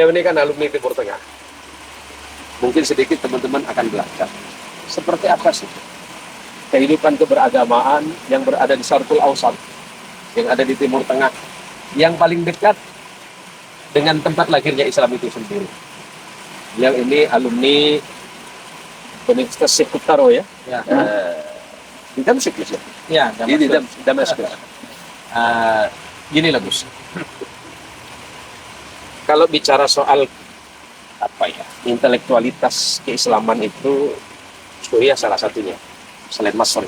Ini kan alumni Timur Tengah. Mungkin sedikit teman-teman akan belajar. Seperti apa sih kehidupan keberagamaan yang berada di Syarqul Awsat, yang ada di Timur Tengah, yang paling dekat dengan tempat lahirnya Islam itu sendiri. Yang ini alumni Universitas Syekh Kutaro ya. Ya. Di Damaskus ya? Ya, Di Damaskus. Gini lah Gus. Kalau bicara soal apa ya, intelektualitas keislaman itu Suriah salah satunya, selain Masr.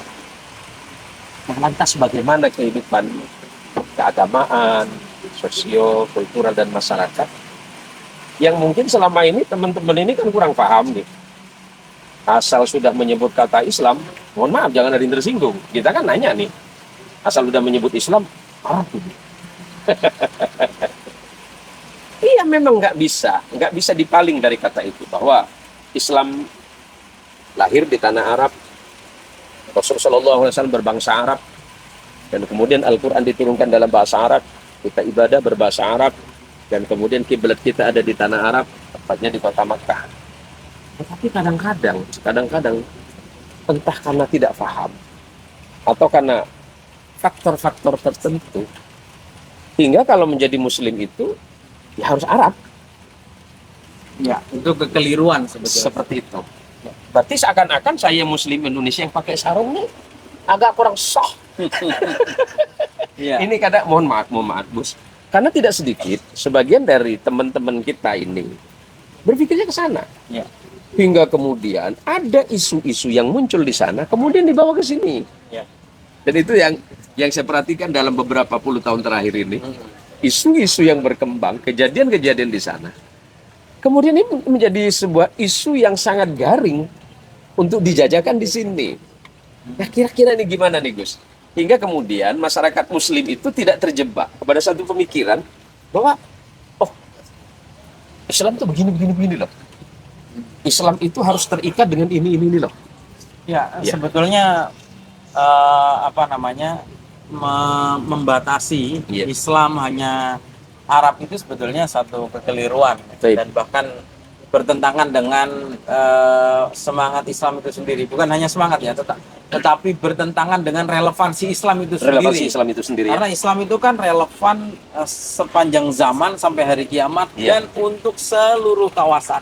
Nah, lantas bagaimana kehidupan keagamaan, sosio, kultural dan masyarakat yang mungkin selama ini teman-teman ini kan kurang paham nih. Asal sudah menyebut kata Islam, mohon maaf jangan ada yang tersinggung. Kita kan nanya nih, asal sudah menyebut Islam, Arab. Iya memang nggak bisa dipaling dari kata itu bahwa Islam lahir di tanah Arab, Rasulullah SAW berbangsa Arab, dan kemudian Al-Quran diturunkan dalam bahasa Arab, kita ibadah berbahasa Arab, dan kemudian kiblat kita ada di tanah Arab, tepatnya di kota Makkah. Tetapi kadang-kadang entah karena tidak paham atau karena faktor-faktor tertentu, hingga kalau menjadi Muslim itu ya harus Arab. Ya, itu kekeliruan sebetulnya. Seperti itu. Berarti seakan-akan saya Muslim Indonesia yang pakai sarung nih agak kurang soh. Ya. Ini kadang mohon maaf Bos. Karena tidak sedikit sebagian dari teman-teman kita ini berpikirnya ke sana. Ya. Hingga kemudian ada isu-isu yang muncul di sana kemudian dibawa ke sini. Ya. Dan itu yang saya perhatikan dalam beberapa puluh tahun terakhir ini. Isu-isu yang berkembang, kejadian-kejadian di sana, kemudian ini menjadi sebuah isu yang sangat garing untuk dijajakan di sini. Nah, kira-kira ini gimana nih Gus? Hingga kemudian masyarakat Muslim itu tidak terjebak kepada satu pemikiran bahwa, oh, Islam itu begini loh. Islam itu harus terikat dengan ini loh. Ya, Ya. sebetulnya membatasi Iya. Islam hanya Arab itu sebetulnya satu kekeliruan. Baik. Dan bahkan bertentangan dengan semangat Islam itu sendiri. Bukan hanya semangat ya, tetapi bertentangan dengan relevansi Islam itu sendiri. Relevansi Islam itu sendiri. Karena Islam itu kan relevan sepanjang zaman sampai hari kiamat, Iya. dan untuk seluruh kawasan,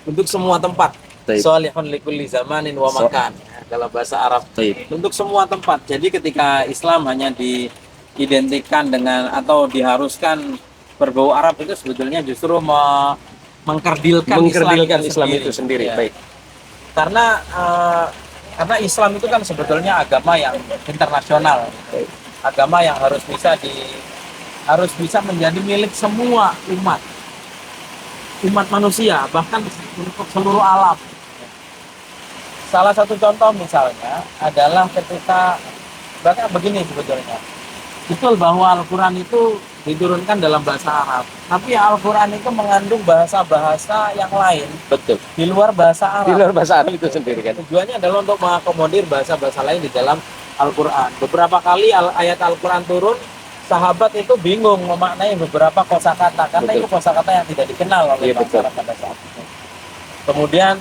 untuk semua tempat. Baik. Sholihun likulli zamanin wa makan, dalam bahasa Arab. Baik. Untuk semua tempat. Jadi ketika Islam hanya diidentikan dengan atau diharuskan berbau Arab, itu sebetulnya justru mengkerdilkan Islam itu sendiri. Ya. Baik. Karena Islam itu kan sebetulnya agama yang internasional, Baik. agama yang harus bisa menjadi milik semua umat manusia, bahkan untuk seluruh alam. Salah satu contoh misalnya adalah ketika, bahkan begini sebetulnya, betul bahwa Al-Quran itu diturunkan dalam bahasa Arab, tapi Al-Quran itu mengandung bahasa-bahasa yang lain. Betul. Di luar bahasa Arab. Di luar bahasa Arab itu sendiri kan. Tujuannya adalah untuk mengakomodir bahasa-bahasa lain di dalam Al-Quran. Beberapa kali ayat Al-Quran turun, sahabat itu bingung memaknai beberapa kosakata karena Betul. itu kosakata yang tidak dikenal oleh bangsa Arab pada saat itu. Kemudian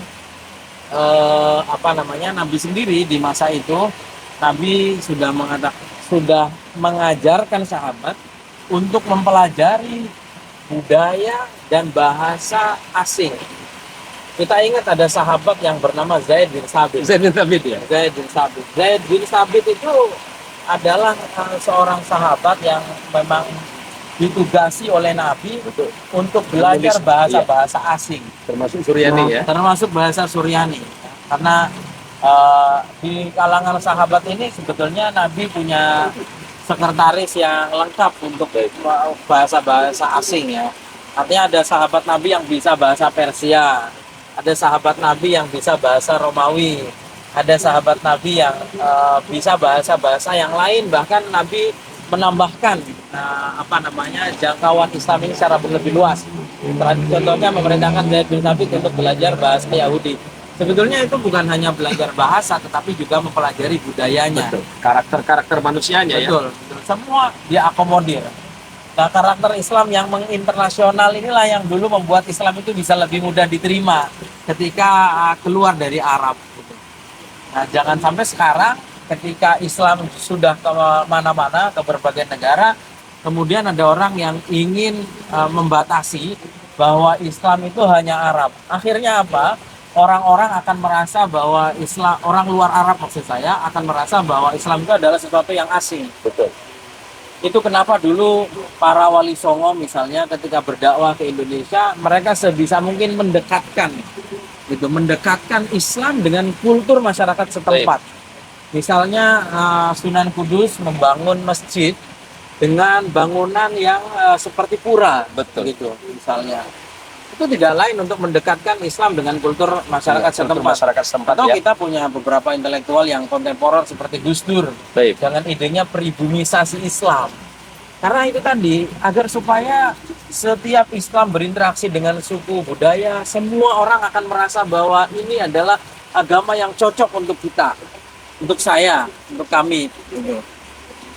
Nabi sendiri di masa itu, Nabi sudah mengajarkan sahabat untuk mempelajari budaya dan bahasa asing. Kita ingat ada sahabat yang bernama Zaid bin Sabit. Zaid bin Sabit ya. Zaid bin Sabit itu adalah seorang sahabat yang memang ditugasi oleh Nabi untuk belajar bahasa-bahasa asing, Termasuk Suryani ya. termasuk bahasa Suryani. Karena di kalangan sahabat ini sebetulnya Nabi punya sekretaris yang lengkap untuk bahasa-bahasa asing ya. Artinya ada sahabat Nabi yang bisa bahasa Persia, ada sahabat Nabi yang bisa bahasa Romawi, ada sahabat Nabi yang bisa bahasa-bahasa yang lain. Bahkan Nabi menambahkan jangkauan Islam ini secara lebih luas. Contohnya memerintahkan Zaid bin Sabit untuk belajar bahasa Yahudi. Sebetulnya itu bukan hanya belajar bahasa, tetapi juga mempelajari budayanya. Betul. Karakter manusianya ya. Betul. Semua dia akomodir. Nah, karakter Islam yang menginternasional inilah yang dulu membuat Islam itu bisa lebih mudah diterima ketika keluar dari Arab. Gitu. Nah, jangan sampai sekarang ketika Islam sudah ke mana-mana, ke berbagai negara, kemudian ada orang yang ingin membatasi bahwa Islam itu hanya Arab. Akhirnya apa? Orang-orang akan merasa bahwa Islam, orang luar Arab maksud saya, akan merasa bahwa Islam itu adalah sesuatu yang asing. Betul. Itu kenapa dulu para wali songo misalnya ketika berdakwah ke Indonesia, mereka sebisa mungkin mendekatkan Islam dengan kultur masyarakat setempat. Misalnya Sunan Kudus membangun masjid dengan bangunan yang seperti pura, Betul. gitu misalnya. Itu tidak lain untuk mendekatkan Islam dengan kultur masyarakat Kultur setempat. masyarakat setempat, Atau ya. kita punya beberapa intelektual yang kontemporer seperti Gus Dur Baik. dengan idenya peribumisasi Islam. Karena itu tadi, agar supaya setiap Islam berinteraksi dengan suku budaya, semua orang akan merasa bahwa ini adalah agama yang cocok untuk kita, untuk saya, untuk kami. Gitu.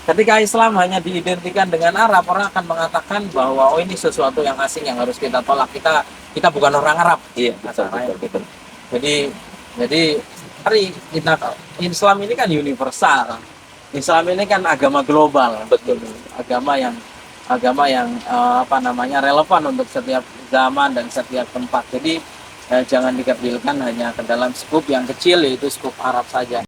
Ketika Islam hanya diidentikan dengan Arab, orang akan mengatakan bahwa oh ini sesuatu yang asing yang harus kita tolak. Kita bukan orang Arab. Iya, betul, betul. Jadi mari kita, Islam ini kan universal. Islam ini kan agama global. Betul. Agama yang relevan untuk setiap zaman dan setiap tempat. Jadi jangan dikecilkan hanya ke dalam skup yang kecil, yaitu skup Arab saja.